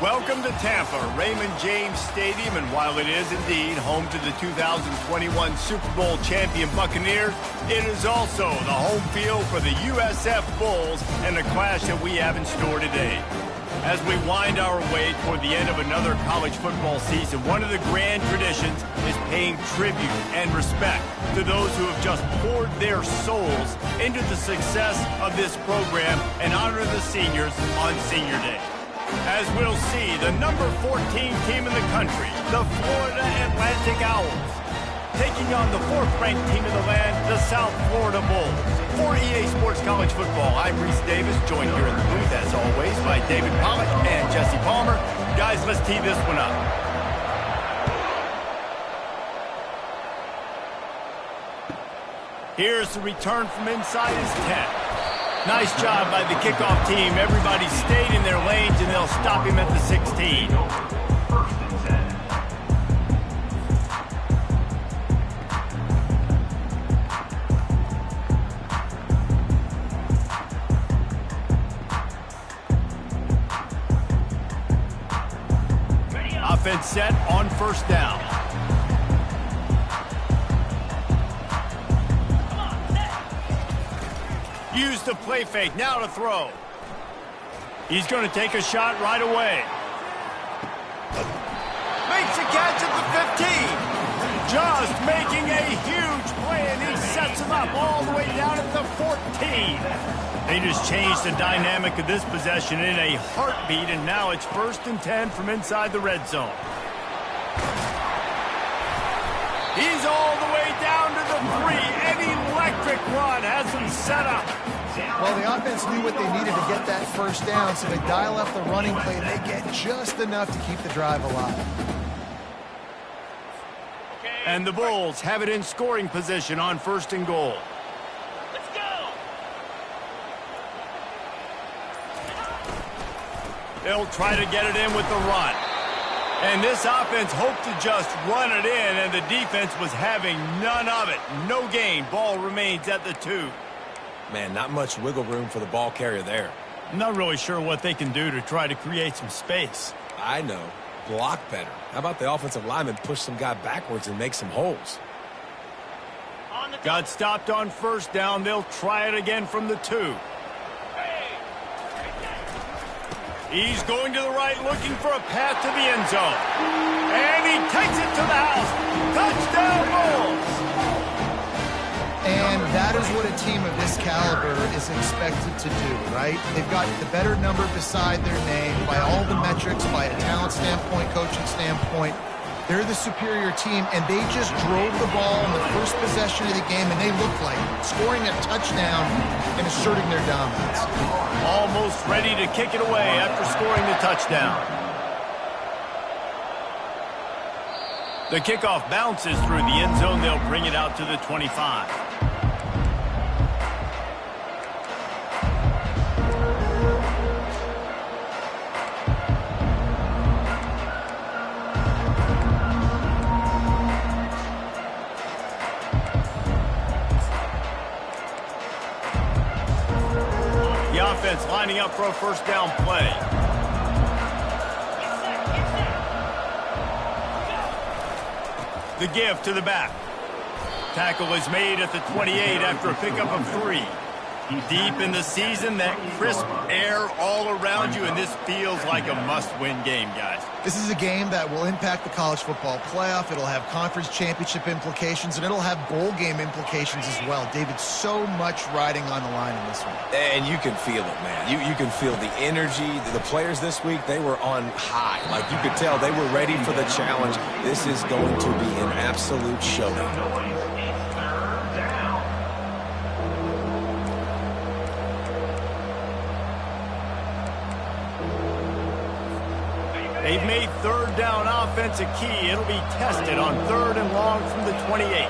Welcome to Tampa, Raymond James Stadium, and while it is indeed home to the 2021 Super Bowl champion Buccaneers, it is also the home field for the USF Bulls and the clash that we have in store today. As we wind our way toward the end of another college football season, one of the grand traditions is paying tribute and respect to those who have just poured their souls into the success of this program and honor the seniors on Senior Day. As we'll see, the number 14 team in the country, the Florida Atlantic Owls, taking on the 4th-ranked team in the land, the South Florida Bulls. For EA Sports College Football, I'm Reese Davis, joined here in the booth, as always, by David Pollack and Jesse Palmer. Guys, let's tee this one up. Here's the return from inside his 10. Nice job by the kickoff team. Everybody stayed in their lanes, and they'll stop him at the 16. Offense set on first down. Use the play fake, now to throw. He's going to take a shot right away. Makes a catch at the 15. Just making a huge play, and he sets him up all the way down at the 14. They just changed the dynamic of this possession in a heartbeat, and now it's 1st and 10 from inside the red zone. He's all the way down to the 3. An electric run has him set up. Well, the offense knew what they needed to get that first down, so they dial up the running play, and they get just enough to keep the drive alive. And the Bulls have it in scoring position on 1st and goal. Let's go! They'll try to get it in with the run. And this offense hoped to just run it in, and the defense was having none of it. No gain. Ball remains at the 2. Man, not much wiggle room for the ball carrier there. I'm not really sure what they can do to try to create some space. I know. Block better. How about the offensive lineman push some guy backwards and make some holes? Got stopped on first down. They'll try it again from the 2. He's going to the right, looking for a path to the end zone. And he takes it to the house. Touchdown, Bulls! And that is what a team of this caliber is expected to do, right? They've got the better number beside their name by all the metrics, by a talent standpoint, coaching standpoint. They're the superior team, and they just drove the ball in the first possession of the game, and they looked like scoring a touchdown and asserting their dominance. Almost ready to kick it away after scoring the touchdown. The kickoff bounces through the end zone. They'll bring it out to the 25. Offense lining up for a first down play. The give to the back. Tackle is made at the 28 after a pickup of 3. Deep in the season, that crisp air all around you, and this feels like a must-win game, guys. This is a game that will impact the college football playoff. It'll have conference championship implications, and it'll have bowl game implications as well. David, so much riding on the line in this one. And you can feel it, man. You can feel the energy. The players this week, they were on high. Like, you could tell they were ready for the challenge. This is going to be an absolute showdown. They've made 3rd down offense a key. It'll be tested on 3rd and long from the 28.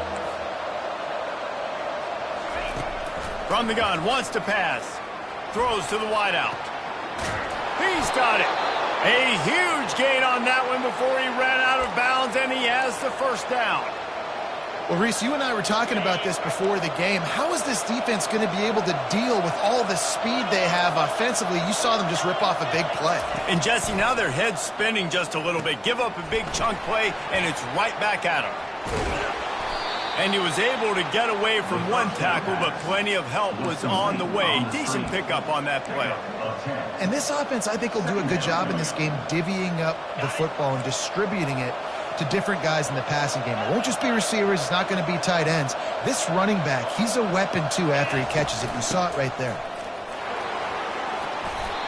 From the gun, wants to pass. Throws to the wideout. He's got it. A huge gain on that one before he ran out of bounds, and he has the first down. Well, Reese, you and I were talking about this before the game. How is this defense going to be able to deal with all the speed they have offensively? You saw them just rip off a big play. And, Jesse, now their head's spinning just a little bit. Give up a big chunk play, and it's right back at him. And he was able to get away from one tackle, but plenty of help was on the way. Decent pickup on that play. And this offense, I think, will do a good job in this game divvying up the football and distributing it to different guys in the passing game. It won't just be receivers. It's not going to be tight ends. This running back, he's a weapon, too, after he catches it. You saw it right there.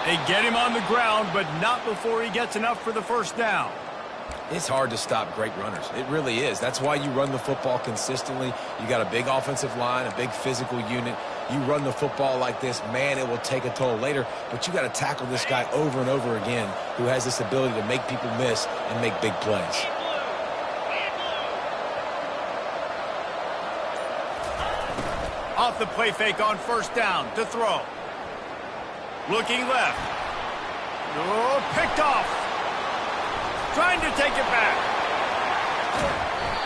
They get him on the ground, but not before he gets enough for the first down. It's hard to stop great runners. It really is. That's why you run the football consistently. You got a big offensive line, a big physical unit. You run the football like this, man, it will take a toll later. But you got to tackle this guy over and over again who has this ability to make people miss and make big plays. Off the play fake on first down to throw. Looking left. Oh, picked off. Trying to take it back.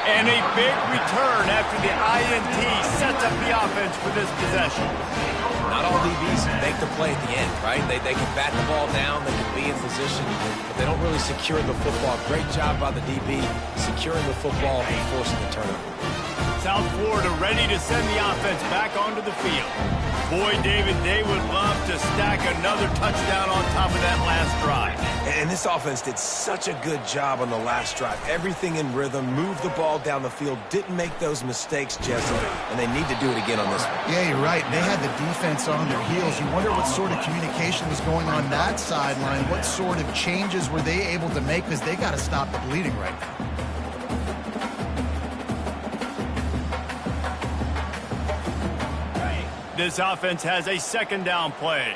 And a big return after the INT sets up the offense for this possession. Not all DBs make the play at the end, right? They can bat the ball down, they can be in position, but they don't really secure the football. Great job by the DB securing the football and forcing the turnover. South Florida ready to send the offense back onto the field. Boy, David, they would love to stack another touchdown on top of that last drive. And this offense did such a good job on the last drive. Everything in rhythm, moved the ball down the field, didn't make those mistakes, Jesse, and they need to do it again on this one. Yeah, you're right. They had the defense on their heels. You wonder what sort of communication was going on that sideline. What sort of changes were they able to make, because they got to stop the bleeding right now. This offense has a second down play.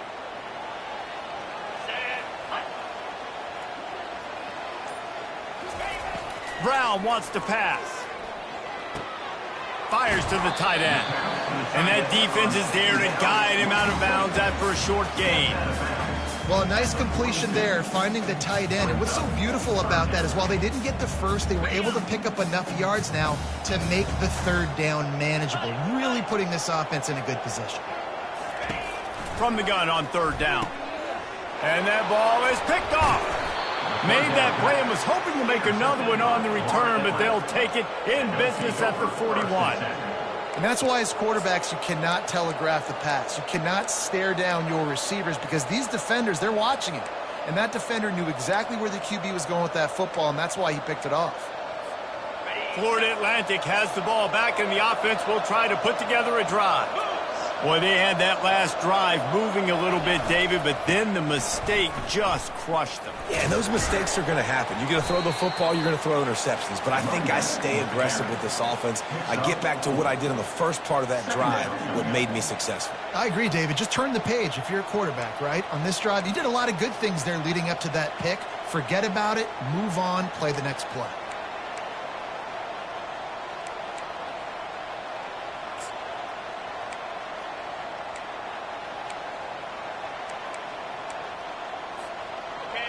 Brown wants to pass. Fires to the tight end. And that defense is there to guide him out of bounds after a short gain. Well, a nice completion there, finding the tight end. And what's so beautiful about that is while they didn't get the first, they were able to pick up enough yards now to make the third down manageable, really putting this offense in a good position. From the gun on third down. And that ball is picked off. Made that play and was hoping to make another one on the return, but they'll take it in business at the 41. And that's why as quarterbacks, you cannot telegraph the pass. You cannot stare down your receivers because these defenders, they're watching it. And that defender knew exactly where the QB was going with that football, and that's why he picked it off. Florida Atlantic has the ball back, and the offense will try to put together a drive. Boy, they had that last drive moving a little bit, David, but then the mistake just crushed them. Yeah, and those mistakes are going to happen. You're going to throw the football, you're going to throw interceptions. But I think I stay aggressive with this offense. I get back to what I did in the first part of that drive, what made me successful. I agree, David. Just turn the page if you're a quarterback, right? On this drive, you did a lot of good things there leading up to that pick. Forget about it, move on, play the next play.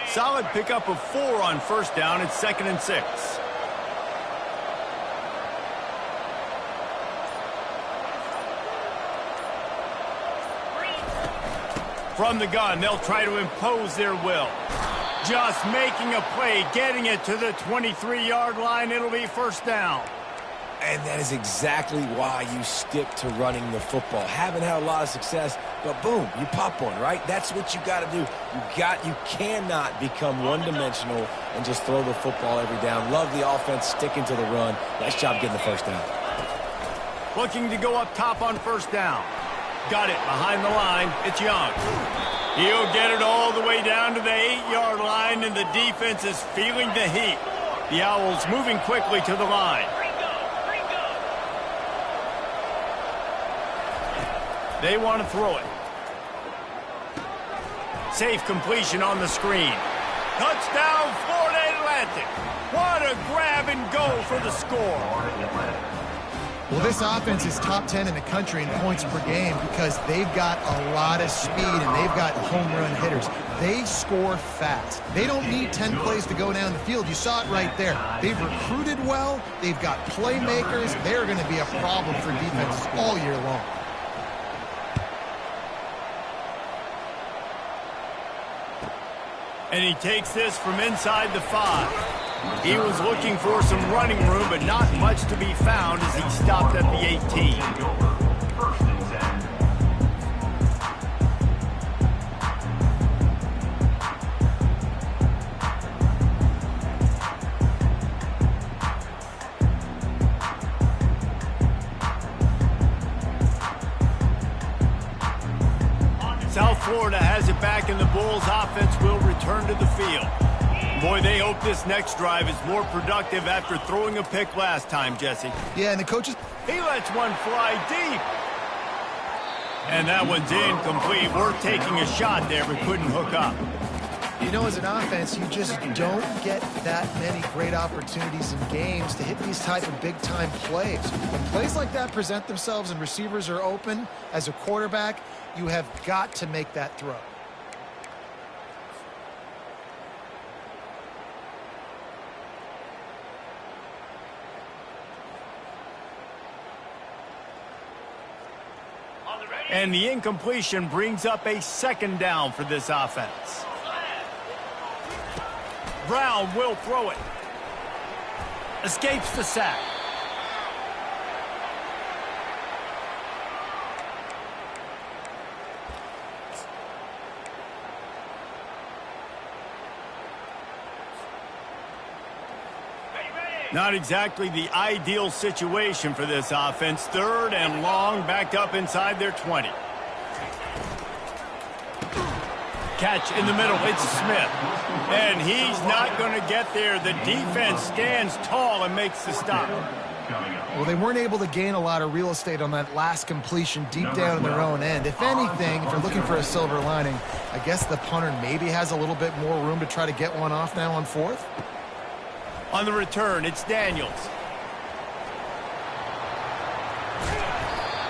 Solid pickup of 4 on first down. It's 2nd and 6. From the gun, they'll try to impose their will. Just making a play, getting it to the 23-yard line. It'll be first down. And that is exactly why you stick to running the football. Haven't had a lot of success, but boom, you pop one, right? That's what you got to do. You cannot become one-dimensional and just throw the football every down. Love the offense sticking to the run. Nice job getting the first down. Looking to go up top on first down. Got it behind the line. It's Young. He'll get it all the way down to the 8-yard line, and the defense is feeling the heat. The Owls moving quickly to the line. They want to throw it. Safe completion on the screen. Touchdown, Florida Atlantic. What a grab and go for the score. Well, this offense is top 10 in the country in points per game because they've got a lot of speed and they've got home run hitters. They score fast. They don't need 10 plays to go down the field. You saw it right there. They've recruited well. They've got playmakers. They're going to be a problem for defenses all year long. And he takes this from inside the 5. He was looking for some running room, but not much to be found as he stopped at the 18. South Florida has it back, and the Bulls offense will return to the field. Boy, they hope this next drive is more productive after throwing a pick last time, Jesse. Yeah, and the coaches... He lets one fly deep. And that one's incomplete. We're taking a shot there, but couldn't hook up. You know, as an offense, you just don't get that many great opportunities in games to hit these type of big-time plays. When plays like that present themselves and receivers are open, as a quarterback, you have got to make that throw. And the incompletion brings up a second down for this offense. Brown will throw it. Escapes the sack. Not exactly the ideal situation for this offense. 3rd and long, backed up inside their 20. Catch in the middle. It's Smith. And he's not going to get there. The defense stands tall and makes the stop. Well, they weren't able to gain a lot of real estate on that last completion deep down in their own end. If anything, if you're looking for a silver lining, I guess the punter maybe has a little bit more room to try to get one off now on 4th. On the return, it's Daniels.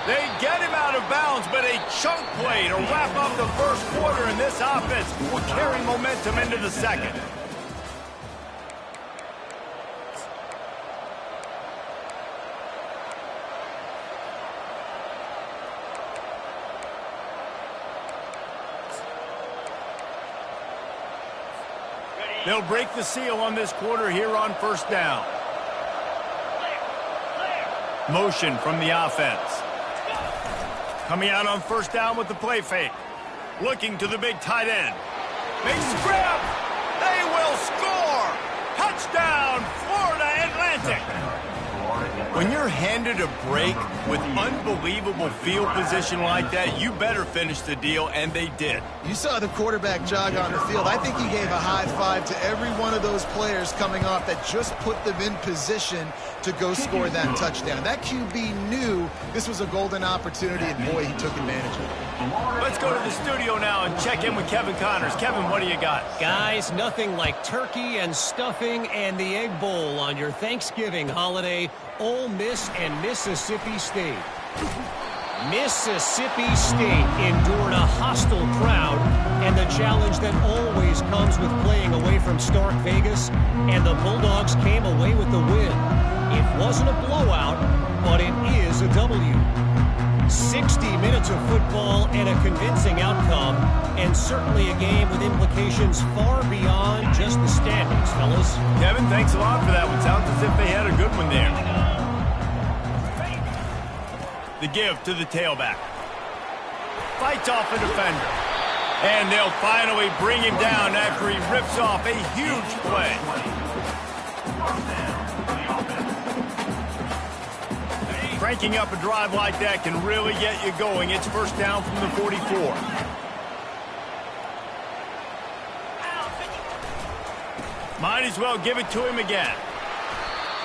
They get him out of bounds, but a chunk play to wrap up the first quarter, and this offense will carry momentum into the second. They'll break the seal on this quarter here on 1st down. Motion from the offense. Coming out on 1st down with the play fake. Looking to the big tight end. They scrap. They will score. Touchdown, Florida Atlantic. When you're handed a break with unbelievable field position like that, you better finish the deal, and they did. You saw the quarterback jog on the field. I think he gave a high five to every one of those players coming off that just put them in position to go score that touchdown. That QB knew this was a golden opportunity, and boy, he took advantage of it. Let's go to the studio now and check in with Kevin Connors. Kevin, what do you got? Guys, nothing like turkey and stuffing and the Egg Bowl on your Thanksgiving holiday. Ole Miss and Mississippi State. Mississippi State endured a hostile crowd and the challenge that always comes with playing away from Stark Vegas, and the Bulldogs came away with the win. It wasn't a blowout, but it is a W. 60 minutes of football and a convincing outcome, and certainly a game with implications far beyond just the standings, fellas. Kevin, thanks a lot for that one. Sounds as if they had a good one there. The give to the tailback. Fights off a defender. And they'll finally bring him down after he rips off a huge play. Cranking up a drive like that can really get you going. It's 1st down from the 44. Might as well give it to him again.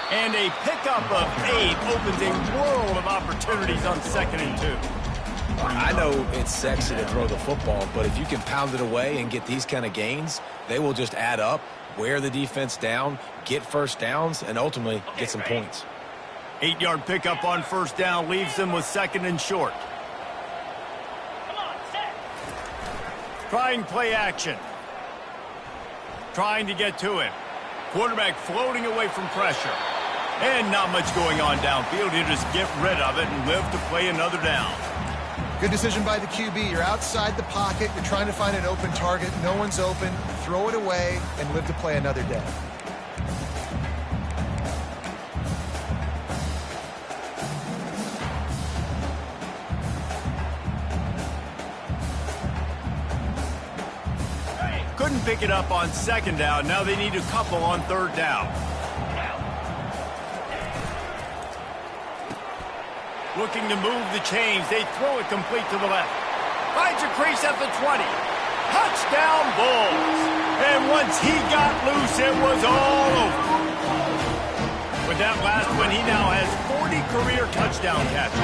And a pickup of 8 opens a world of opportunities on 2nd and 2. I know it's sexy to throw the football, but if you can pound it away and get these kind of gains, they will just add up, wear the defense down, get 1st downs, and ultimately get some points. 8-yard pickup on 1st down leaves them with 2nd and short. Trying play action. trying to get to him. Quarterback floating away from pressure. And not much going on downfield. He'll just get rid of it and live to play another down. Good decision by the QB. You're outside the pocket. You're trying to find an open target. No one's open. Throw it away and live to play another day. Couldn't pick it up on second down. Now they need a couple on third down. Looking to move the chains. They throw it complete to the left. Finds a crease at the 20. Touchdown, Bulls. And once he got loose, it was all over. With that last one, he now has 40 career touchdown catches.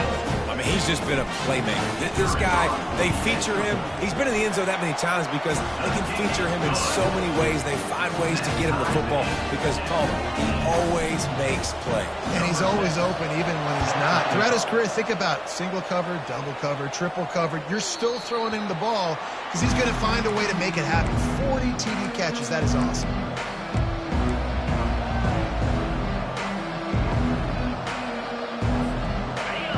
I mean, he's just been a playmaker. This guy, they feature him. He's been in the end zone that many times because they can feature him in so many ways. They find ways to get him the football because, he always makes plays. And he's always open even when he's not. Throughout his career, think about single cover, double cover, triple cover. You're still throwing him the ball because he's going to find a way to make it happen. 40 TD catches. That is awesome.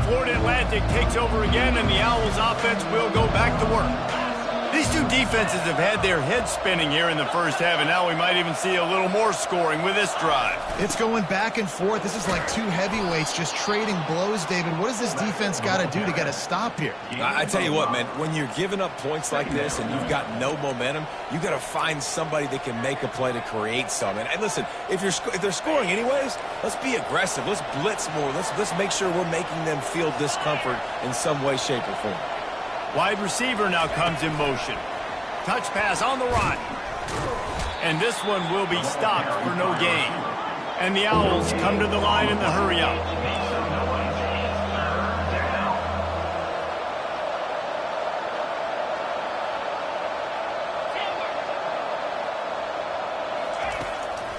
Florida Atlantic takes over again, and the Owls offense will go back to work. These two defenses have had their heads spinning here in the first half, and now we might even see a little more scoring with this drive. It's going back and forth. This is like two heavyweights just trading blows, David. What does this defense got to do to get a stop here? I tell you what, man, when you're giving up points like this and you've got no momentum, you got to find somebody that can make a play to create something. And listen, if they're scoring anyways, let's be aggressive. Let's blitz more. Let's make sure we're making them feel discomfort in some way, shape, or form. Wide receiver now comes in motion. Touch pass on the run. And this one will be stopped for no gain. And the Owls come to the line in the hurry-up.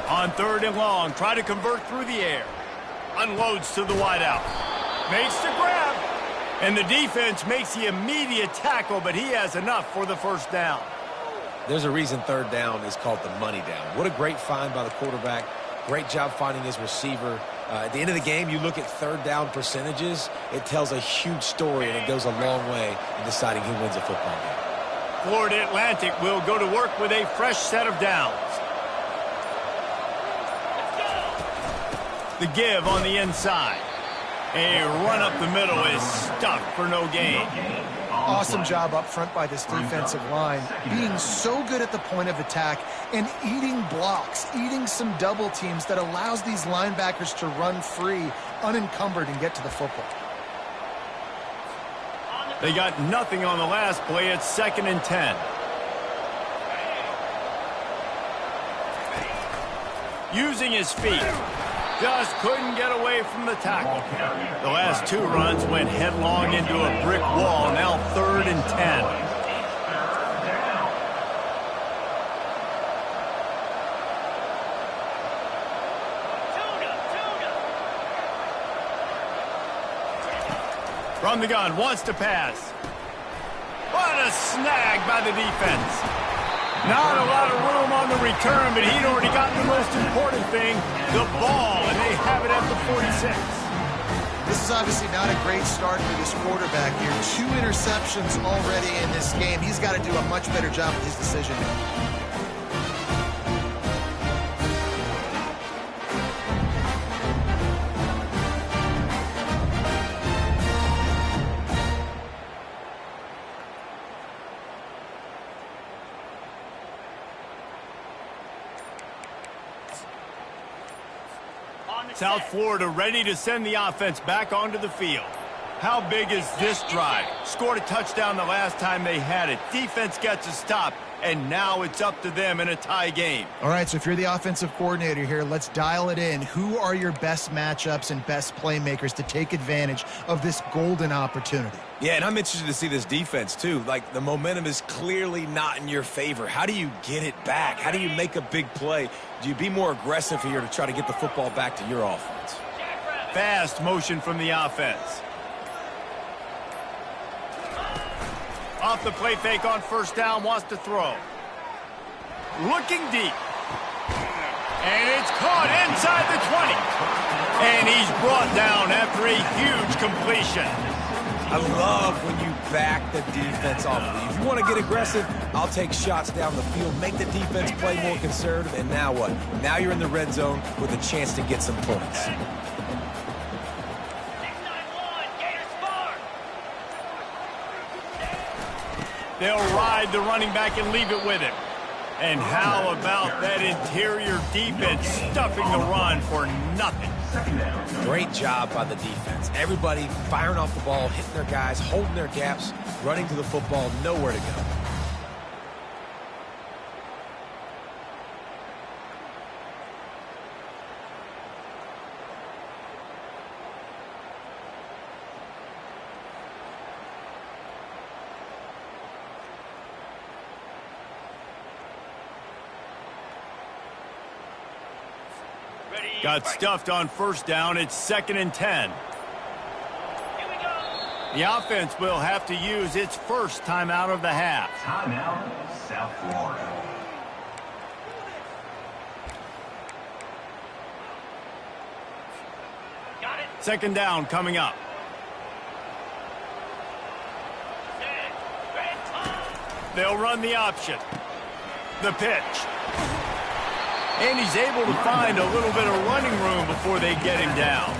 On third and long, try to convert through the air. Unloads to the wideout. Makes the grab. And the defense makes the immediate tackle, but he has enough for the first down. There's a reason third down is called the money down. What a great find by the quarterback. Great job finding his receiver. At the end of the game, you look at third down percentages. It tells a huge story, and it goes a long way in deciding who wins a football game. Florida Atlantic will go to work with a fresh set of downs. The give on the inside. A run up the middle is stuck for no gain. Awesome job up front by this defensive line, being so good at the point of attack and eating blocks, eating some double teams that allows these linebackers to run free, unencumbered, and get to the football. They got nothing on the last play. It's 2nd and 10. Using his feet. Just couldn't get away from the tackle. The last two runs went headlong into a brick wall. Now 3rd and 10. From the gun, wants to pass. What a snag by the defense. Not a lot of room on the return, but he'd already gotten the most important thing, the ball, and they have it at the 46. This is obviously not a great start for this quarterback here. 2 interceptions already in this game. He's got to do a much better job with his decision. South Florida ready to send the offense back onto the field. How big is this drive? Scored a touchdown the last time they had it. Defense gets a stop, and now it's up to them in a tie game. All right, so if you're the offensive coordinator here, let's dial it in. Who are your best matchups and best playmakers to take advantage of this golden opportunity? Yeah, and I'm interested to see this defense, too. Like, the momentum is clearly not in your favor. How do you get it back? How do you make a big play? Do you be more aggressive here to try to get the football back to your offense? Fast motion from the offense. Off the play fake on first down, wants to throw. Looking deep. And it's caught inside the 20. And he's brought down after a huge completion. I love when you back the defense off. If you want to get aggressive, I'll take shots down the field, make the defense play more conservative, and now what? Now you're in the red zone with a chance to get some points. 6-9-1, Gators score. They'll ride the running back and leave it with him. And how about that interior defense stuffing the run for nothing? Great job by the defense. Everybody firing off the ball, hitting their guys, holding their gaps, running to the football, nowhere to go. Got stuffed on first down. It's 2nd and 10. Here we go. The offense will have to use its first timeout of the half. Timeout, South Florida. Got it. 2nd down coming up. Set. Red time. They'll run the option. The pitch. And he's able to find a little bit of running room before they get him down.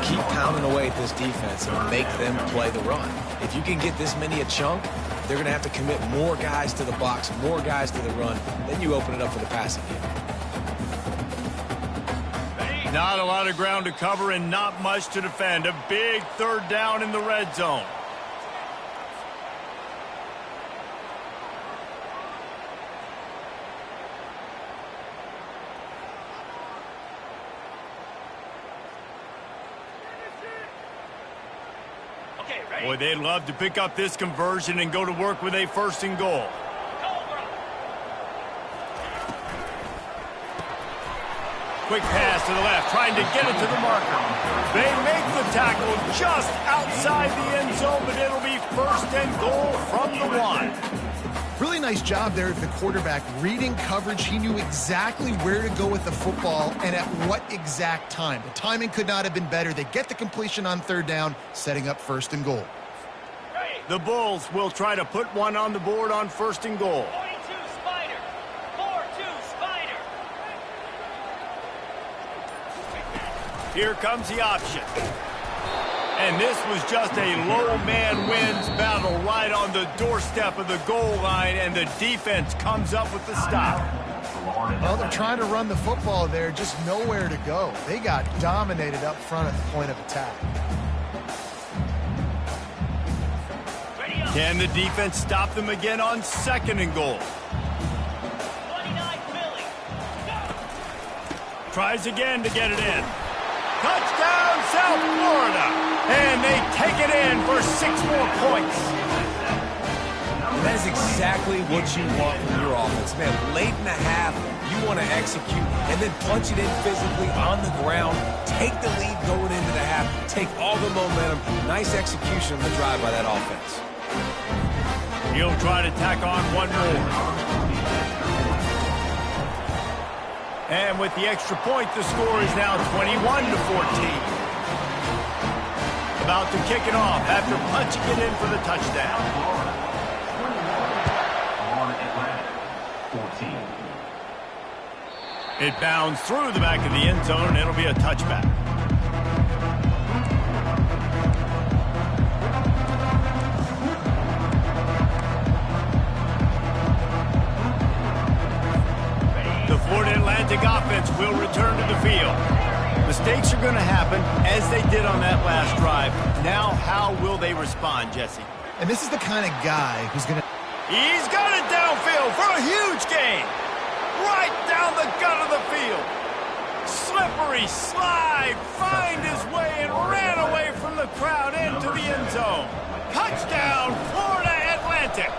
Keep pounding away at this defense and make them play the run. If you can get this many a chunk, they're going to have to commit more guys to the box, more guys to the run. Then you open it up for the passing game. Not a lot of ground to cover and not much to defend. A big 3rd down in the red zone. Okay, ready. Boy, they'd love to pick up this conversion and go to work with a 1st and goal. Cobra. Quick pass to the left, trying to get it to the marker. They make the tackle just outside the end zone, but it'll be 1st and goal from the 1. Really nice job there of the quarterback reading coverage. He knew exactly where to go with the football and at what exact time. The timing could not have been better. They get the completion on 3rd down, setting up 1st and goal. Ready. The Bulls will try to put one on the board on 1st and goal. 42 Spider. 4-2 Spider. Here comes the option. And this was just a low man wins battle right on the doorstep of the goal line, and the defense comes up with the stop. Well, they're trying to run the football there, just nowhere to go. They got dominated up front at the point of attack. Ready up. Can the defense stop them again on 2nd and goal? 29 Philly. Go. Tries again to get it in. Touchdown, South Florida! And they take it in for 6 more points. That is exactly what you want from your offense, man. Late in the half, you want to execute and then punch it in physically on the ground. Take the lead going into the half. Take all the momentum. Nice execution on the drive by that offense. He'll try to tack on one more. And with the extra point, the score is now 21-14. About to kick it off after punching it in for the touchdown. On Atlanta, 14. It bounds through the back of the end zone, and it'll be a touchback. The Florida Atlantic offense will return to the field. Mistakes are going to happen, as they did on that last drive. Now, how will they respond, Jesse? And this is the kind of guy who's going to... He's got it downfield for a huge gain. Right down the gut of the field. Slippery slide, find his way and ran away from the crowd into the end zone. Touchdown, Florida Atlantic.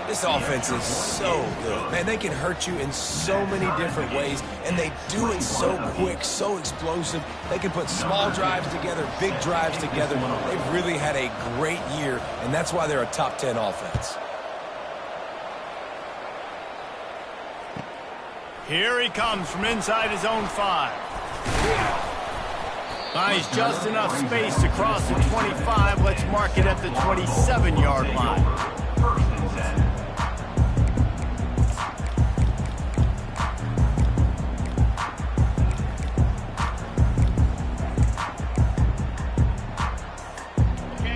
This offense is so good. Man, they can hurt you in so many different ways, and they do it so quick, so explosive. They can put small drives together, big drives together. They've really had a great year, and that's why they're a top 10 offense. Here he comes from inside his own 5. Finds just enough space to cross the 25. Let's mark it at the 27-yard line. First and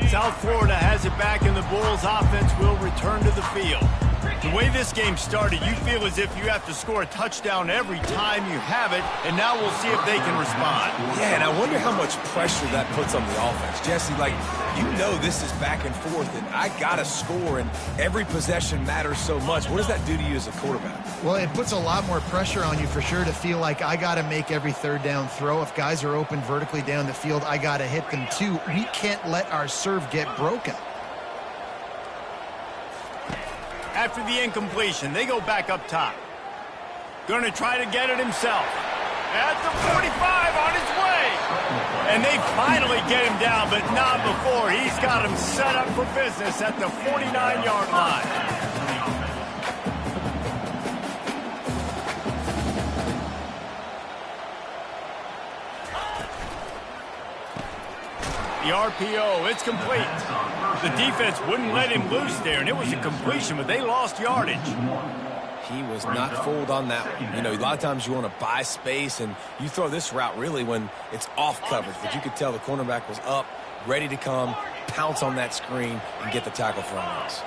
10. South Florida has it back, and the Bulls offense will return to the field. The way this game started, you feel as if you have to score a touchdown every time you have it, and now we'll see if they can respond. Yeah, and I wonder how much pressure that puts on the offense. Jesse, like, you know this is back and forth, and I got to score, and every possession matters so much. What does that do to you as a quarterback? Well, it puts a lot more pressure on you for sure to feel like I got to make every third down throw. If guys are open vertically down the field, I got to hit them too. We can't let our serve get broken. After the incompletion, they go back up top. Going to try to get it himself. At the 45 on his way. And they finally get him down, but not before. He's got him set up for business at the 49-yard line. The RPO, it's complete. The defense wouldn't let him loose there, and it was a completion, but they lost yardage. He was not fooled on that one. You know, a lot of times you want to buy space, and you throw this route really when it's off coverage. But you could tell the cornerback was up, ready to come, pounce on that screen, and get the tackle for a loss.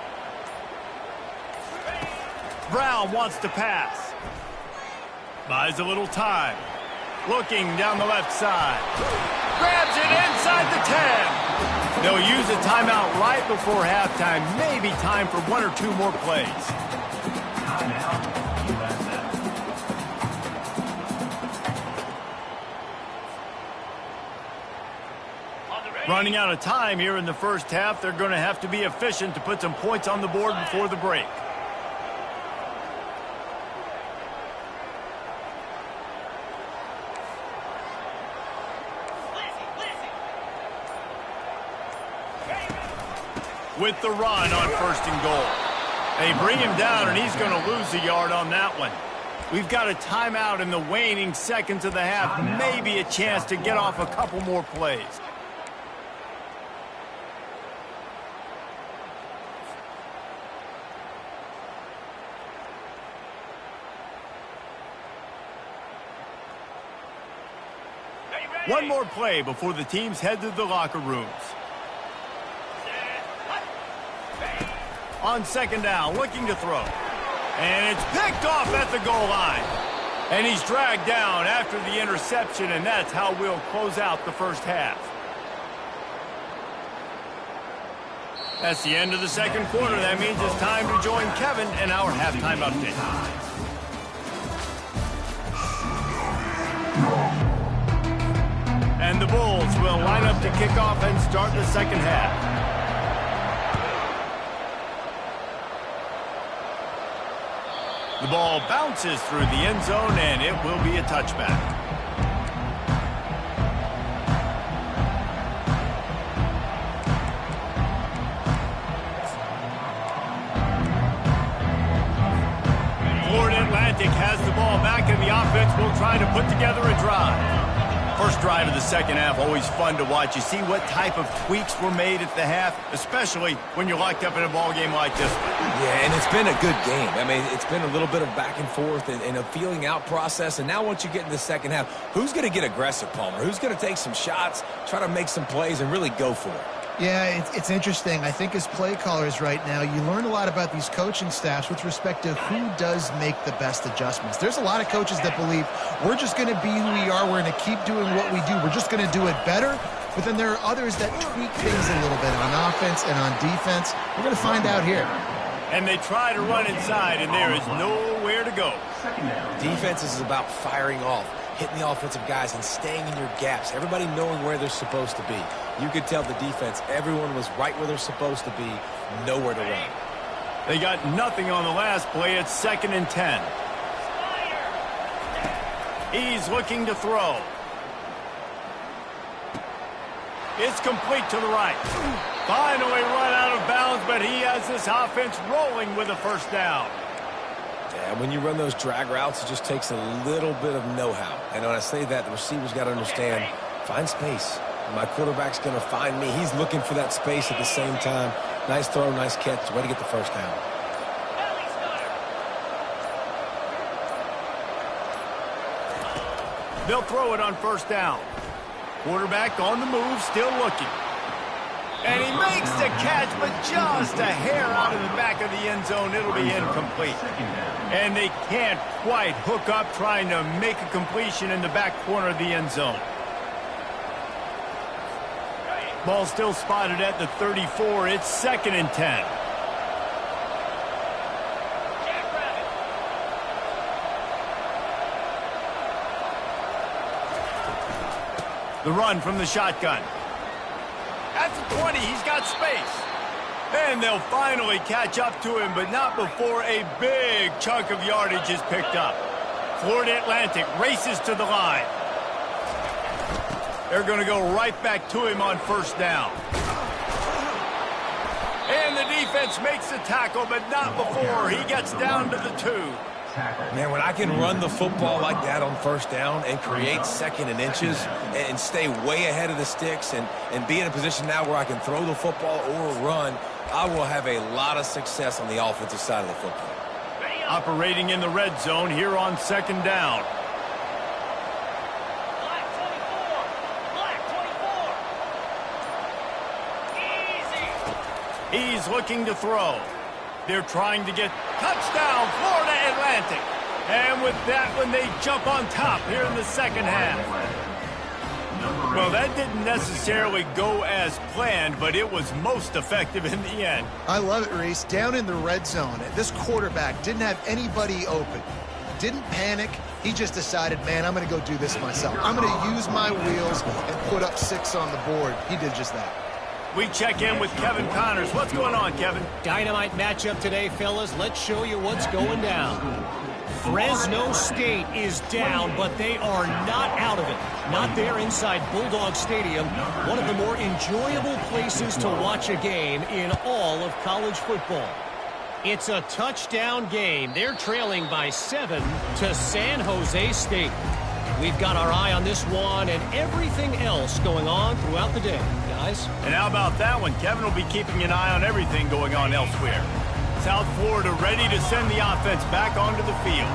Brown wants to pass. Buys a little time. Looking down the left side. Grabs it inside the 10. They'll use a timeout right before halftime. Maybe time for 1 or 2 more plays. Timeout, USF. Running out of time here in the first half. They're going to have to be efficient to put some points on the board before the break. With the run on 1st and goal. They bring him down, and he's going to lose a yard on that one. We've got a timeout in the waning seconds of the half. Maybe a chance to get off a couple more plays. One more play before the teams head to the locker rooms. On 2nd down, looking to throw. And it's picked off at the goal line. And he's dragged down after the interception, and that's how we'll close out the first half. That's the end of the 2nd quarter. That means it's time to join Kevin in our halftime update. And the Bulls will line up to kick off and start the 2nd half. The ball bounces through the end zone, and it will be a touchback. Florida Atlantic has the ball back, and the offense will try to put together a drive. First drive of the 2nd half, always fun to watch. You see what type of tweaks were made at the half, especially when you're locked up in a ball game like this one. Yeah, and it's been a good game. I mean, it's been a little bit of back and forth and a feeling out process. And now once you get in the 2nd half, who's going to get aggressive, Palmer? Who's going to take some shots, try to make some plays, and really go for it? Yeah, it's interesting. I think as play callers right now, you learn a lot about these coaching staffs with respect to who does make the best adjustments. There's a lot of coaches that believe we're just going to be who we are. We're going to keep doing what we do. We're just going to do it better. But then there are others that tweak things a little bit on offense and on defense. We're going to find out here. And they try to run inside, and there is nowhere to go. Defense is about firing off, hitting the offensive guys, and staying in your gaps. Everybody knowing where they're supposed to be. You could tell the defense, everyone was right where they're supposed to be, nowhere to run. They got nothing on the last play. It's 2nd and 10. He's looking to throw. It's complete to the right. Finally run out of bounds, but he has this offense rolling with a 1st down. Yeah, when you run those drag routes, it just takes a little bit of know-how. And when I say that, the receiver's got to understand, find space. My quarterback's going to find me. He's looking for that space at the same time. Nice throw, nice catch. Way to get the first down. They'll throw it on first down. Quarterback on the move, still looking. And he makes the catch, but just a hair out of the back of the end zone. It'll be incomplete. And they can't quite hook up trying to make a completion in the back corner of the end zone. Ball still spotted at the 34. It's 2nd and 10. The run from the shotgun. At the 20, he's got space. And they'll finally catch up to him, but not before a big chunk of yardage is picked up. Florida Atlantic races to the line. They're going to go right back to him on first down. And the defense makes the tackle, but not before he gets down to the 2. Man, when I can run the football like that on first down and create 2nd and inches and stay way ahead of the sticks and be in a position now where I can throw the football or run, I will have a lot of success on the offensive side of the football. Operating in the red zone here on 2nd down. Black 24. Easy. He's looking to throw. They're trying to get touchdown, Florida Atlantic. And with that one, they jump on top here in the second half. Well, that didn't necessarily go as planned, but it was most effective in the end. I love it, Reese. Down in the red zone, this quarterback didn't have anybody open. Didn't panic. He just decided, man, I'm going to go do this myself. I'm going to use my wheels and put up 6 on the board. He did just that. We check in with Kevin Connors. What's going on, Kevin? Dynamite matchup today, fellas. Let's show you what's going down. Fresno State is down, but they are not out of it. Not there inside Bulldog Stadium, one of the more enjoyable places to watch a game in all of college football. It's a touchdown game. They're trailing by 7 to San Jose State. We've got our eye on this one and everything else going on throughout the day, guys. And how about that one? Kevin will be keeping an eye on everything going on elsewhere. South Florida ready to send the offense back onto the field.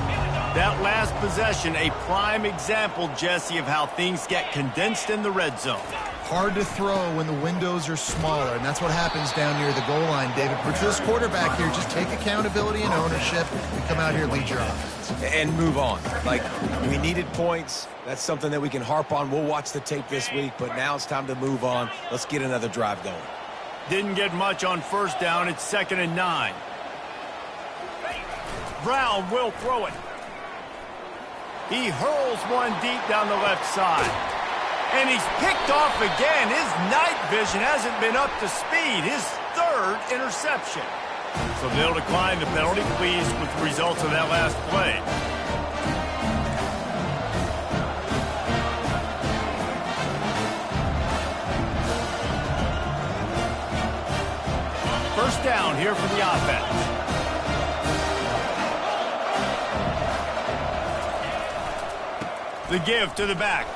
That last possession, a prime example, Jesse, of how things get condensed in the red zone. Hard to throw when the windows are smaller, and that's what happens down near the goal line, David. For this quarterback here, just take accountability and ownership and come out here and lead your offense. And move on. Like, we needed points. That's something that we can harp on. We'll watch the tape this week, but now it's time to move on. Let's get another drive going. Didn't get much on first down. It's 2nd and 9. Brown will throw it. He hurls one deep down the left side. And he's picked off again. His night vision hasn't been up to speed. His 3rd interception. So they'll decline the penalty. Pleased with the results of that last play. First down here for the offense. The give to the back.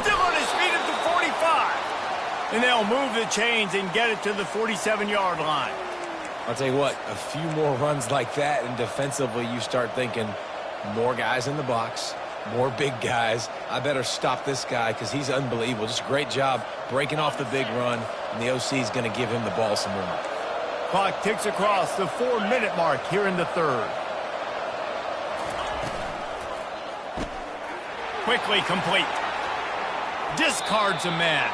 Still on his feet at the 45. And they'll move the chains and get it to the 47-yard line. I'll tell you what, a few more runs like that, and defensively you start thinking more guys in the box, more big guys. I better stop this guy because he's unbelievable. Just a great job breaking off the big run, and the OC is going to give him the ball some more. Clock ticks across the 4-minute mark here in the 3rd. Quickly complete. Discards a man.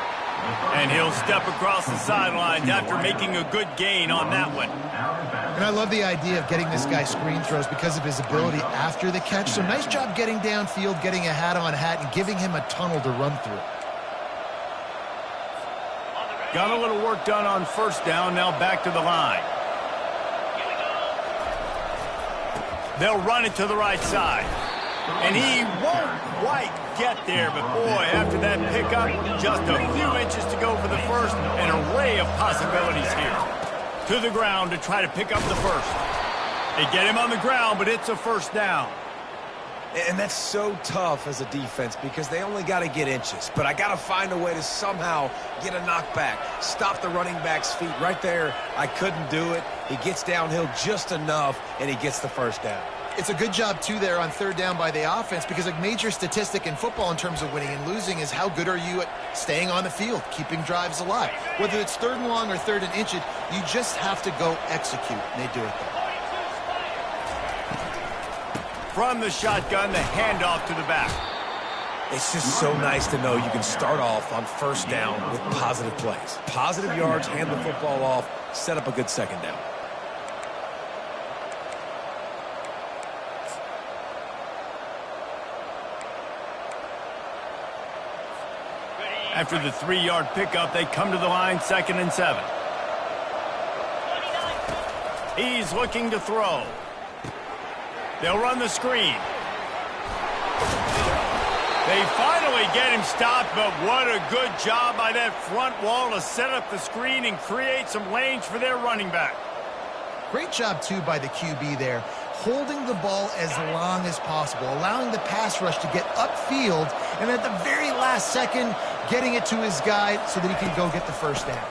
And he'll step across the sidelines after making a good gain on that one. And I love the idea of getting this guy screen throws because of his ability after the catch. So nice job getting downfield, getting a hat-on-hat, and giving him a tunnel to run through. Got a little work done on first down. Now back to the line. They'll run it to the right side. And he won't quite get there, but boy, after that pickup, just a few inches to go for the first. An array of possibilities here. To the ground to try to pick up the first. They get him on the ground, but it's a first down. And that's so tough as a defense because they only got to get inches. But I got to find a way to somehow get a knockback, stop the running back's feet. Right there, I couldn't do it. He gets downhill just enough, and he gets the first down. It's a good job, too, there on third down by the offense because a major statistic in football in terms of winning and losing is how good are you at staying on the field, keeping drives alive. Whether it's third and long or third and inches, you just have to go execute, and they do it there. From the shotgun, the handoff to the back. It's just so nice to know you can start off on first down with positive plays. Positive yards, hand the football off, set up a good second down. After the 3-yard pickup, they come to the line, 2nd and 7. He's looking to throw. They'll run the screen. They finally get him stopped, but what a good job by that front wall to set up the screen and create some lanes for their running back. Great job, too, by the QB there, holding the ball as long as possible, allowing the pass rush to get upfield, and at the very last second, getting it to his guy so that he can go get the first down.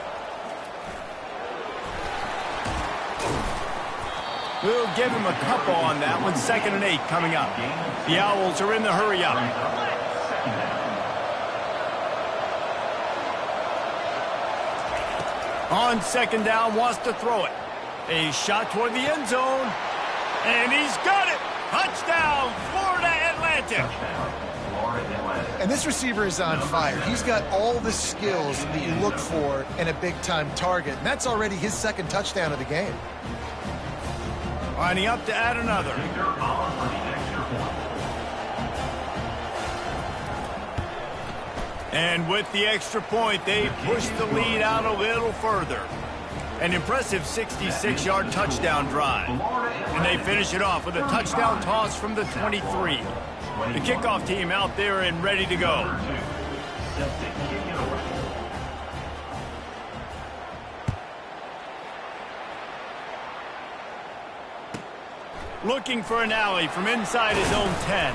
We'll give him a couple on that one. 2nd and 8 coming up. The Owls are in the hurry up. On 2nd down, wants to throw it. A shot toward the end zone. And he's got it. Touchdown, Florida Atlantic. And this receiver is on fire. He's got all the skills that you look for in a big-time target. And that's already his 2nd touchdown of the game. Lining up to add another. And with the extra point, they push the lead out a little further. An impressive 66-yard touchdown drive. And they finish it off with a touchdown toss from the 23. The kickoff team out there and ready to go. Looking for an alley from inside his own 10.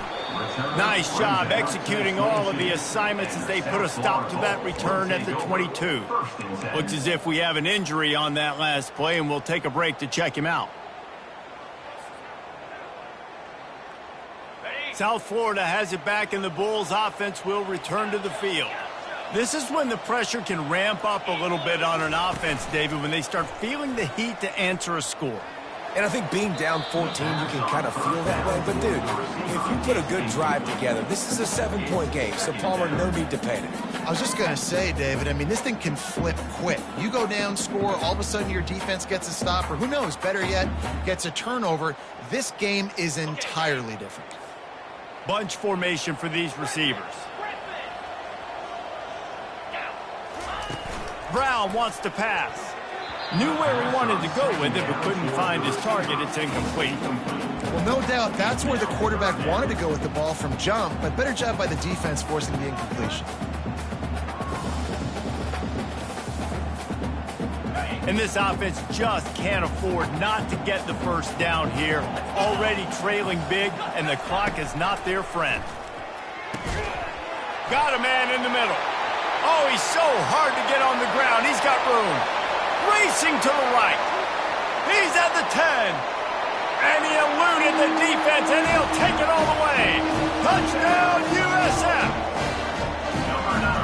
Nice job executing all of the assignments as they put a stop to that return at the 22. Looks as if we have an injury on that last play, and we'll take a break to check him out. South Florida has it back, and the Bulls offense will return to the field. This is when the pressure can ramp up a little bit on an offense, David, when they start feeling the heat to answer a score. And I think being down 14, you can kind of feel that way. But, dude, if you put a good drive together, this is a 7-point game, so Palmer, no need to panic. I was just going to say, David, I mean, this thing can flip quick. You go down, score, all of a sudden your defense gets a stop, or who knows, better yet, gets a turnover. This game is entirely different. Bunch formation for these receivers. Brown wants to pass. Knew where he wanted to go with it, but couldn't find his target. It's incomplete. Well, no doubt that's where the quarterback wanted to go with the ball from jump, but better job by the defense forcing the incompletion. And this offense just can't afford not to get the first down here. Already trailing big, and the clock is not their friend. Got a man in the middle. Oh, he's so hard to get on the ground. He's got room. Racing to the right. He's at the 10. And he eluded the defense, and he'll take it all the way. Touchdown, USF.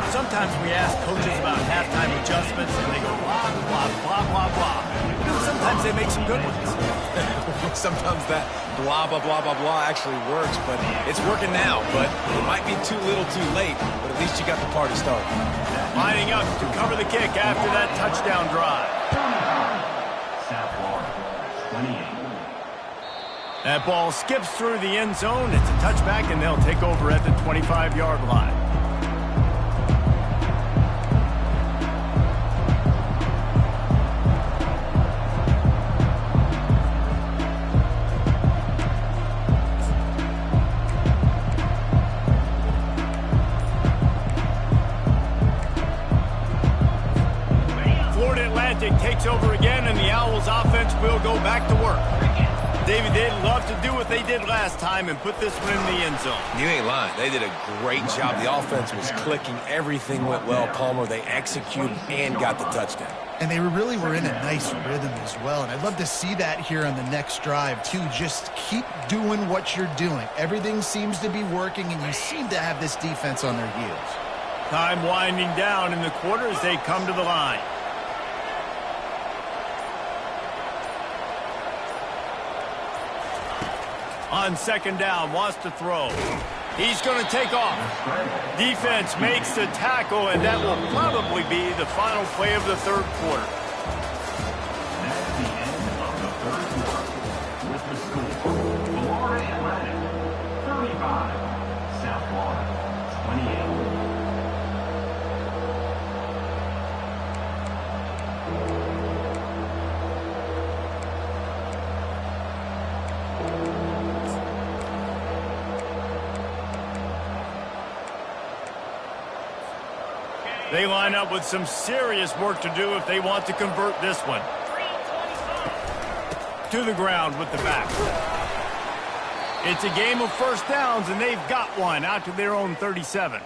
Sometimes we ask coaches about halftime adjustments, and they go blah, blah, blah, blah, blah. Sometimes they make some good ones. Sometimes that blah, blah, blah, blah, blah actually works, but it's working now. But it might be too little too late, but at least you got the party started. Lining up to cover the kick after that touchdown drive. South Florida, 28. That ball skips through the end zone. It's a touchback, and they'll take over at the 25-yard line. Takes over again, and the Owls offense will go back to work. David, they'd love to do what they did last time and put this one in the end zone. You ain't lying. They did a great job. The offense was clicking. Everything went well, Palmer. They executed and got the touchdown. And they really were in a nice rhythm as well. And I'd love to see that here on the next drive, too. Just keep doing what you're doing. Everything seems to be working, and you seem to have this defense on their heels. Time winding down in the quarter as they come to the line. On second down, wants to throw. He's going to take off. Defense makes the tackle, and that will probably be the final play of the third quarter. That's the end of the third quarter. With the score, Florida Atlantic 35, South Florida 28. They line up with some serious work to do if they want to convert this one. To the ground with the back. It's a game of first downs, and they've got one out to their own 37.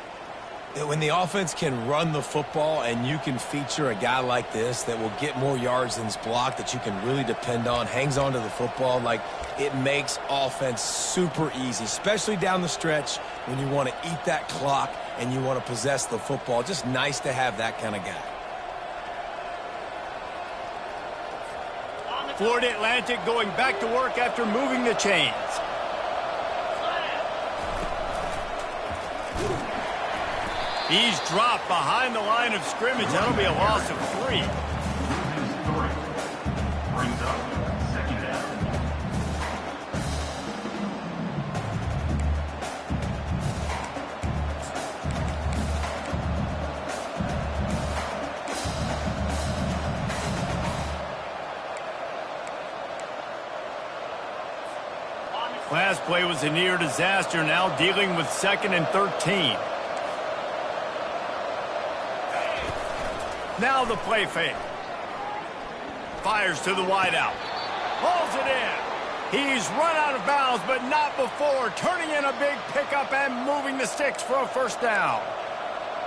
When the offense can run the football and you can feature a guy like this that will get more yards than's blocked, that you can really depend on, hangs on to the football, like it makes offense super easy, especially down the stretch when you want to eat that clock and you want to possess the football. Just nice to have that kind of guy. Florida Atlantic going back to work after moving the chains. He's dropped behind the line of scrimmage. That'll be a loss of 3. Brings up second down. Last play was a near disaster, now dealing with 2nd and 13. Now the play fake. Fires to the wideout. Hauls it in. He's run out of bounds, but not before turning in a big pickup and moving the sticks for a first down.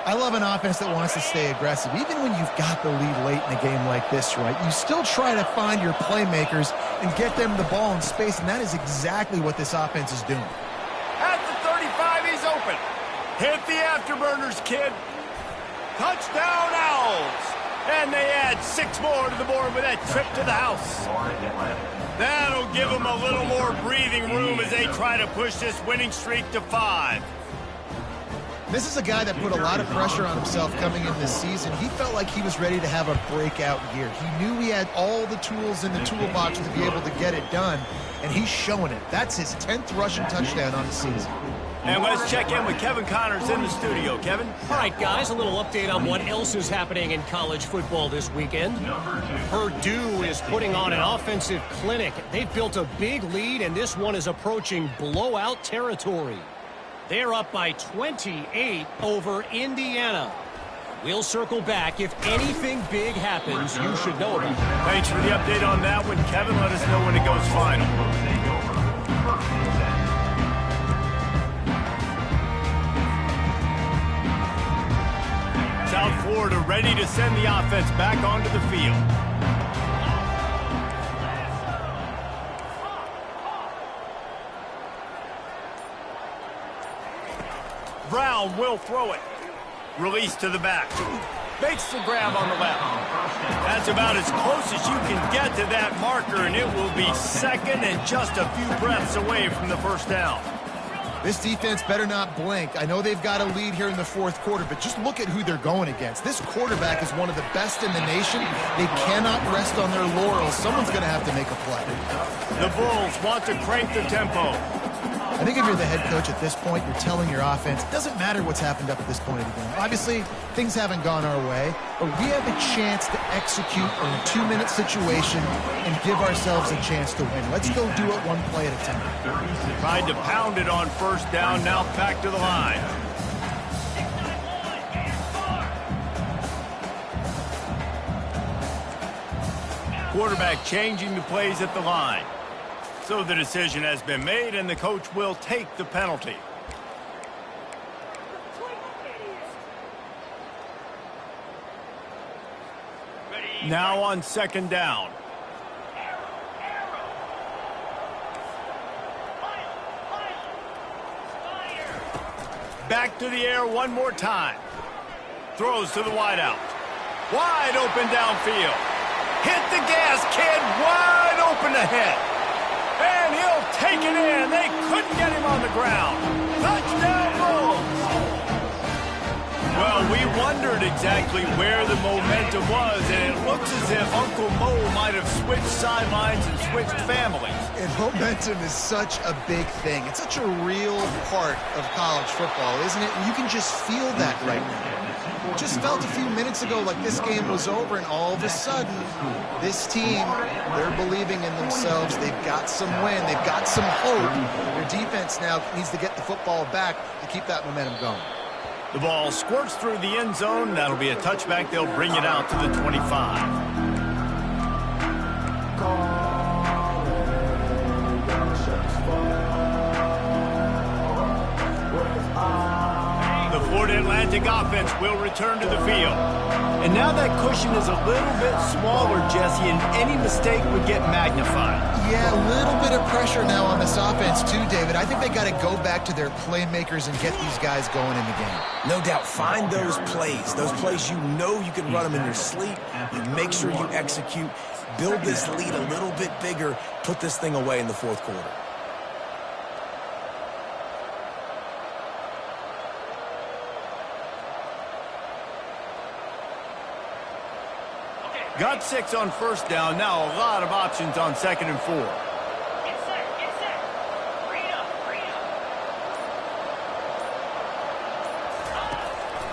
I love an offense that wants to stay aggressive. Even when you've got the lead late in a game like this, right, you still try to find your playmakers and get them the ball in space, and that is exactly what this offense is doing. At the 35, he's open. Hit the afterburners, kid. Touchdown Owls. And they add 6 more to the board with that trip to the house. That'll give them a little more breathing room as they try to push this winning streak to 5. This is a guy that put a lot of pressure on himself coming in this season. He felt like he was ready to have a breakout year. He knew he had all the tools in the toolbox to be able to get it done, and he's showing it. That's his 10th rushing touchdown on the season. And let's check in with Kevin Connors in the studio. Kevin? All right, guys, a little update on what else is happening in college football this weekend. Purdue is putting on an offensive clinic. They've built a big lead, and this one is approaching blowout territory. They're up by 28 over Indiana. We'll circle back. If anything big happens, you should know about it. Thanks for the update on that one, Kevin. Let us know when it goes final. South Florida ready to send the offense back onto the field. Brown will throw it. Release to the back. Makes the grab on the left. That's about as close as you can get to that marker, and it will be 2nd and just a few breaths away from the first down. This defense better not blink. I know they've got a lead here in the 4th quarter, but just look at who they're going against. This quarterback is one of the best in the nation. They cannot rest on their laurels. Someone's going to have to make a play. The Bulls want to crank the tempo. I think if you're the head coach at this point, you're telling your offense, it doesn't matter what's happened up at this point of the game. Obviously, things haven't gone our way, but we have a chance to execute in a 2-minute situation and give ourselves a chance to win. Let's go do it one play at a time. Tried to pound it on first down, now back to the line. Quarterback changing the plays at the line. So the decision has been made, and the coach will take the penalty. Now on second down. Back to the air one more time. Throws to the wideout. Wide open downfield. Hit the gas, kid. Wide open ahead. And he'll take it in. They couldn't get him on the ground. Touchdown Bulls. Well, we wondered exactly where the momentum was, and it looks as if Uncle Mo might have switched sidelines and switched families. And momentum is such a big thing. It's such a real part of college football, isn't it? And you can just feel that right now. Just felt a few minutes ago like this game was over, and all of a sudden, this team, they're believing in themselves. They've got some win. They've got some hope. Their defense now needs to get the football back to keep that momentum going. The ball squirts through the end zone. That'll be a touchback. They'll bring it out to the 25. The Florida Atlantic offense will return to the field. And now that cushion is a little bit smaller, Jesse, and any mistake would get magnified. Yeah, a little bit of pressure now on this offense too, David. I think they got to go back to their playmakers and get these guys going in the game. No doubt. Find those plays you know you can run them in your sleep. You make sure you execute. Build this lead a little bit bigger. Put this thing away in the fourth quarter. Got 6 on first down. Now a lot of options on second and 4. Get set. Bring it up.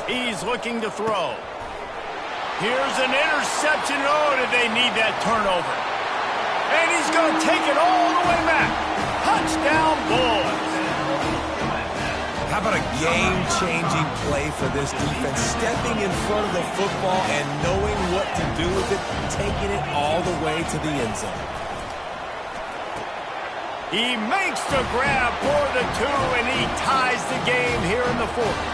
He's looking to throw. Here's an interception. Oh, did they need that turnover? And he's going to take it all the way back. Touchdown Bulls. How about a game-changing play for this defense? Stepping in front of the football and knowing what to do with it, taking it all the way to the end zone. He makes the grab for the 2, and he ties the game here in the 4th.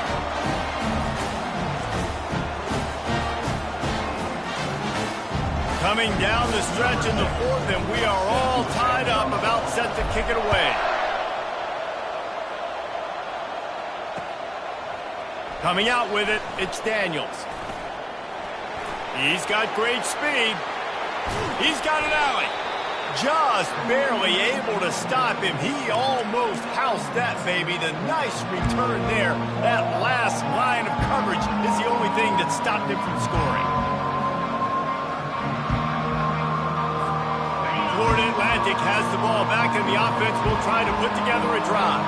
Coming down the stretch in the 4th, and we are all tied up, about set to kick it away. Coming out with it, it's Daniels. He's got great speed. He's got an alley. Just barely able to stop him. He almost housed that baby. The nice return there. That last line of coverage is the only thing that stopped him from scoring. Florida Atlantic has the ball back, and the offense will try to put together a drive.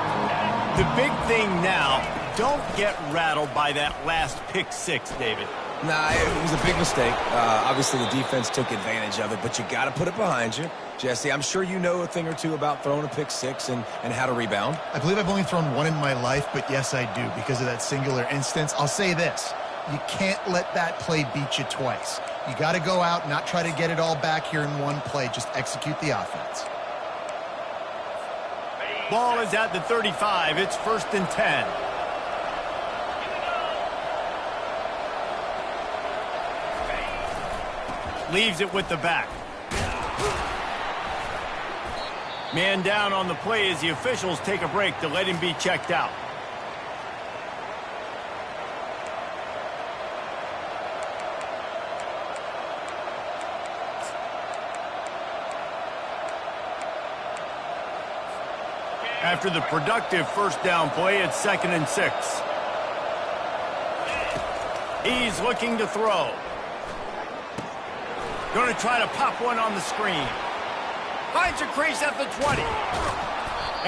The big thing now, don't get rattled by that last pick 6, David. Nah, it was a big mistake. Obviously, the defense took advantage of it, but you got to put it behind you. Jesse, I'm sure you know a thing or two about throwing a pick 6 and how to rebound. I believe I've only thrown one in my life, but yes, I do because of that singular instance. I'll say this. You can't let that play beat you twice. You got to go out, not try to get it all back here in one play. Just execute the offense. Ball is at the 35. It's 1st and 10. Leaves it with the back. Man down on the play as the officials take a break to let him be checked out. After the productive first down play, it's 2nd and 6. He's looking to throw. Going to try to pop one on the screen. Finds a crease at the 20.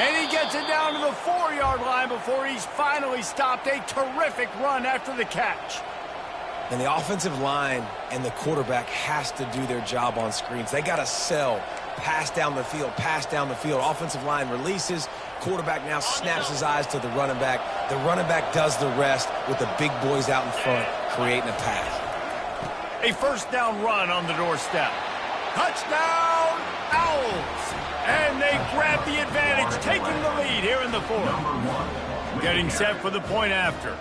And he gets it down to the 4-yard line before he's finally stopped. A terrific run after the catch. And the offensive line and the quarterback has to do their job on screens. They got to sell. Pass down the field, pass down the field. Offensive line releases. Quarterback now snaps his eyes to the running back. The running back does the rest with the big boys out in front, creating a pass. A first down run on the doorstep. Touchdown, Owls! And they grab the advantage, taking the lead here in the fourth. Getting set for the point after.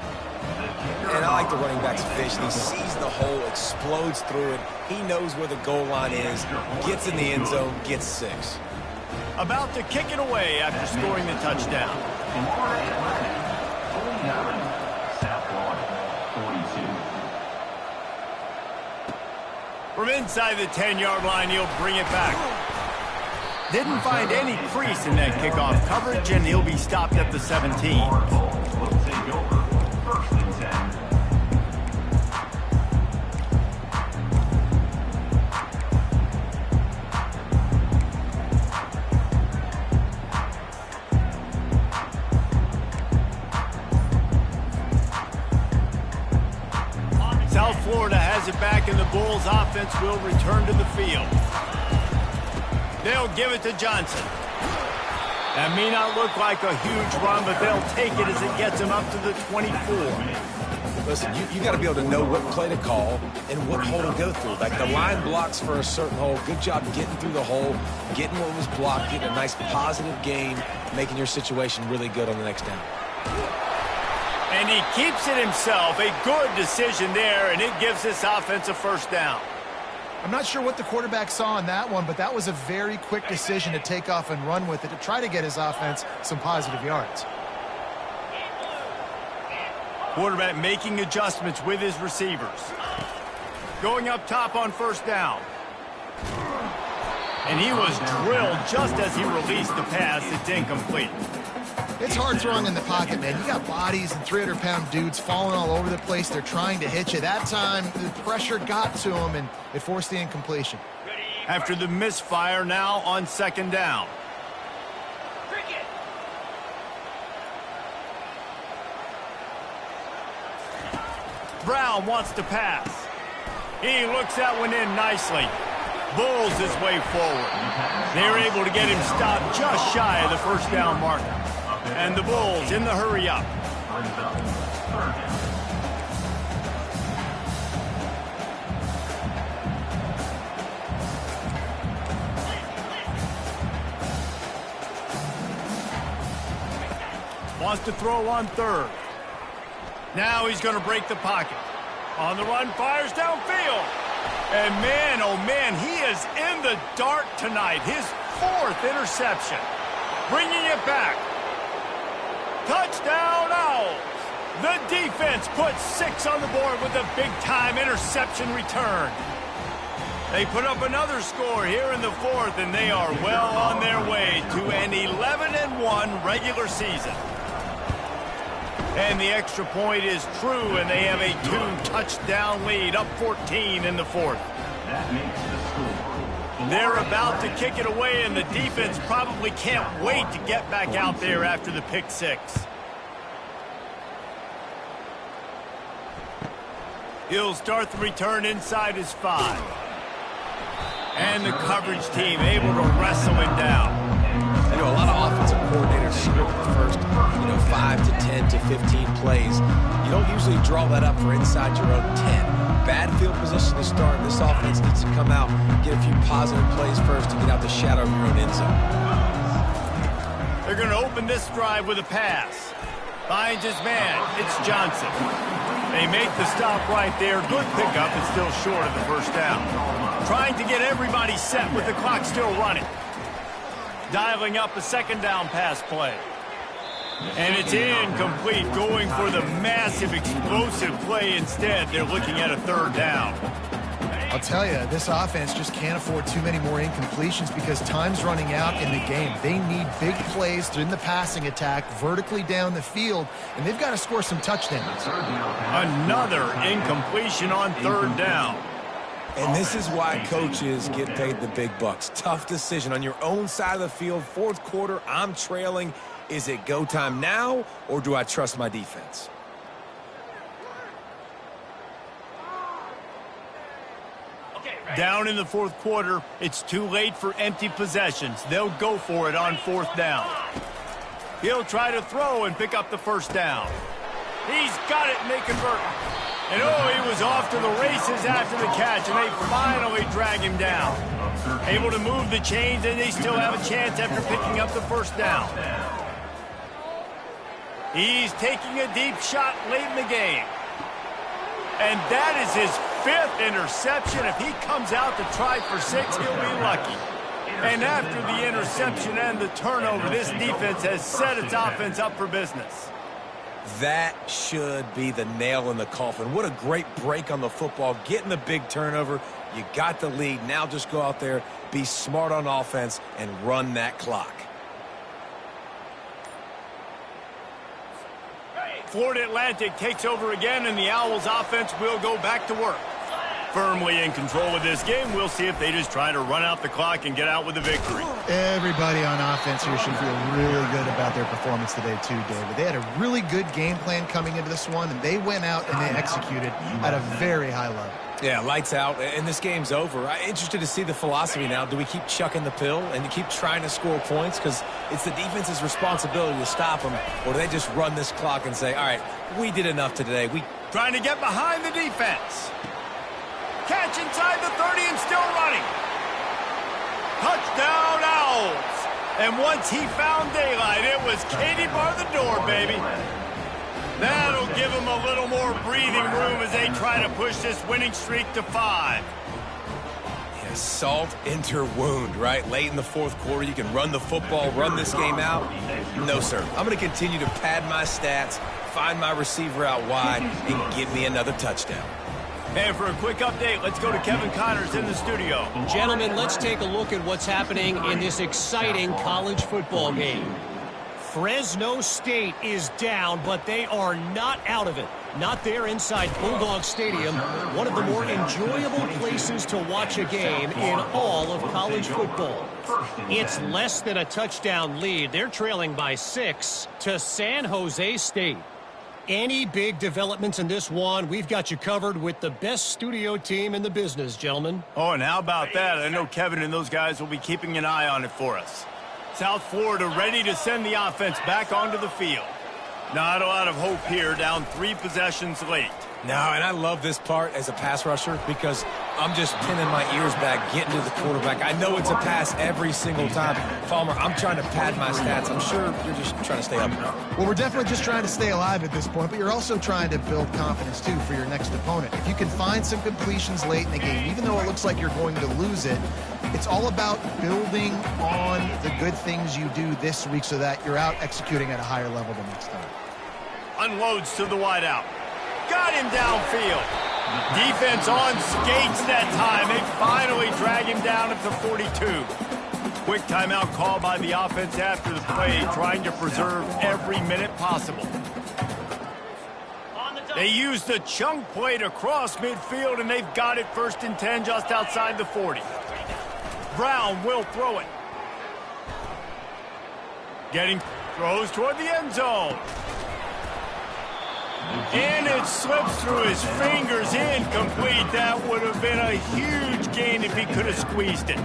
And I like the running back's vision. He sees the hole, explodes through it. He knows where the goal line is, gets in the end zone, gets 6. About to kick it away after scoring the touchdown. From inside the 10-yard line, he'll bring it back. Didn't find any crease in that kickoff coverage, and he'll be stopped at the 17. South Florida has it back, and the Bulls offense will return to the field. They'll give it to Johnson. That may not look like a huge run, but they'll take it as it gets him up to the 24. Listen, you got to be able to know what play to call and what hole to go through. Like the line blocks for a certain hole. Good job getting through the hole, getting what was blocked, getting a nice positive gain, making your situation really good on the next down. And he keeps it himself. A good decision there, and it gives this offense a first down. I'm not sure what the quarterback saw in that one, but that was a very quick decision to take off and run with it to try to get his offense some positive yards. Quarterback making adjustments with his receivers. Going up top on first down. And he was drilled just as he released the pass. It's incomplete. It's hard throwing in the pocket, man. You got bodies and 300-pound dudes falling all over the place. They're trying to hit you. That time, the pressure got to him, and it forced the incompletion. After the misfire, now on second down. Brown wants to pass. He looks that one in nicely. Bulls his way forward. They're able to get him stopped just shy of the first down marker. And the Bulls in the hurry up. Wants to throw on third. Now he's going to break the pocket. On the run, fires downfield. And man, oh man, he is in the dark tonight. His 4th interception. Bringing it back. Touchdown, Owls. The defense puts 6 on the board with a big-time interception return. They put up another score here in the 4th, and they are well on their way to an 11-1 regular season. And the extra point is true, and they have a 2-touchdown lead, up 14 in the 4th. That makes the score. They're about to kick it away, and the defense probably can't wait to get back out there after the pick 6. He'll start the return inside his 5. And the coverage team able to wrestle him down. I know a lot of offensive coordinators script the first, 5 to 10 to 15 plays. You don't usually draw that up for inside your own 10. Bad field position to start. This offense needs to come out, get a few positive plays first to get out the shadow of your own end zone. They're going to open this drive with a pass. Finds his man. It's Johnson. They make the stop right there. Good pickup, but still short of the first down. Trying to get everybody set with the clock still running. Dialing up a second down pass play. And it's incomplete, going for the massive explosive play instead. They're looking at a third down. I'll tell you, this offense just can't afford too many more incompletions because time's running out in the game. They need big plays in the passing attack, vertically down the field, and they've got to score some touchdowns. Another incompletion on third down. And this is why coaches get paid the big bucks. Tough decision on your own side of the field. 4th quarter, I'm trailing. Is it go time now, or do I trust my defense? Down in the 4th quarter, it's too late for empty possessions. They'll go for it on 4th down. He'll try to throw and pick up the first down. He's got it, and they convert. And he was off to the races after the catch, and they finally drag him down. Able to move the chains, and they still have a chance after picking up the first down. He's taking a deep shot late in the game. And that is his 5th interception. If he comes out to try for 6, he'll be lucky. And after the interception and the turnover, this defense has set its offense up for business. That should be the nail in the coffin. What a great break on the football. Getting the big turnover. You got the lead. Now just go out there, be smart on offense, and run that clock. Florida Atlantic takes over again, and the Owls offense will go back to work. Firmly in control of this game. We'll see if they just try to run out the clock and get out with a victory. Everybody on offense here should feel really good about their performance today too, David. They had a really good game plan coming into this one, and they went out and they executed at a very high level. Yeah, lights out, and this game's over. I'm interested to see the philosophy now. Do we keep chucking the pill and keep trying to score points? Because it's the defense's responsibility to stop them. Or do they just run this clock and say, all right, we did enough today. We trying to get behind the defense. Catch inside the 30 and still running. Touchdown, Owls. And once he found daylight, it was Katie bar the door, baby. That'll give them a little more breathing room as they try to push this winning streak to 5. Yeah, salt into wound, right? Late in the 4th quarter, you can run the football, run this game out. No, sir. I'm going to continue to pad my stats, find my receiver out wide, and give me another touchdown. And for a quick update, let's go to Kevin Connors in the studio. Gentlemen, let's take a look at what's happening in this exciting college football game. Fresno State is down, but they are not out of it. Not there inside Bulldog Stadium, one of the more enjoyable places to watch a game in all of college football. It's less than a touchdown lead. They're trailing by 6 to San Jose State. Any big developments in this one, we've got you covered with the best studio team in the business, gentlemen. Oh, and how about that? I know Kevin and those guys will be keeping an eye on it for us. South Florida ready to send the offense back onto the field. Not a lot of hope here, down 3 possessions late. No, and I love this part as a pass rusher because I'm just pinning my ears back, getting to the quarterback. I know it's a pass every single time. Palmer, I'm trying to pad my stats. I'm sure you're just trying to stay up. Well, we're definitely just trying to stay alive at this point, but you're also trying to build confidence, too, for your next opponent. If you can find some completions late in the game, even though it looks like you're going to lose it, it's all about building on the good things you do this week so that you're out executing at a higher level the next time. Unloads to the wideout. Got him downfield. Defense on skates that time. They finally drag him down at the 42. Quick timeout call by the offense after the play, trying to preserve every minute possible. They used the chunk play to cross midfield, and they've got it 1st and 10 just outside the 40. Brown will throw it. Throws toward the end zone. And it slips through his fingers, incomplete. That would have been a huge gain if he could have squeezed it.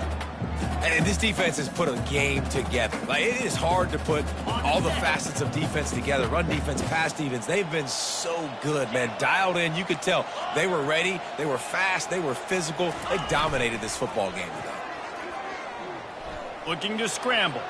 And this defense has put a game together. Like, it is hard to put all the facets of defense together. Run defense, pass defense. They've been so good, man. Dialed in. You could tell they were ready. They were fast. They were physical. They dominated this football game today. Looking to scramble.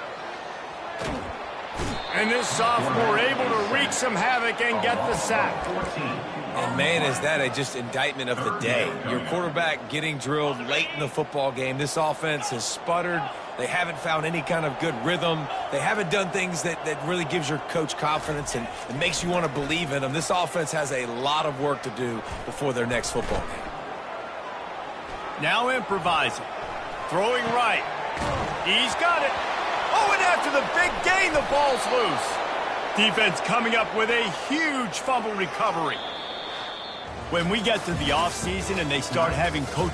And this sophomore able to wreak some havoc and get the sack. And, man, is that a just indictment of the day. Your quarterback getting drilled late in the football game. This offense has sputtered. They haven't found any kind of good rhythm. They haven't done things that really gives your coach confidence and makes you want to believe in them. This offense has a lot of work to do before their next football game. Now improvising. Throwing right. He's got it. Oh, and after the big gain, the ball's loose. Defense coming up with a huge fumble recovery. When we get to the offseason and they start having coach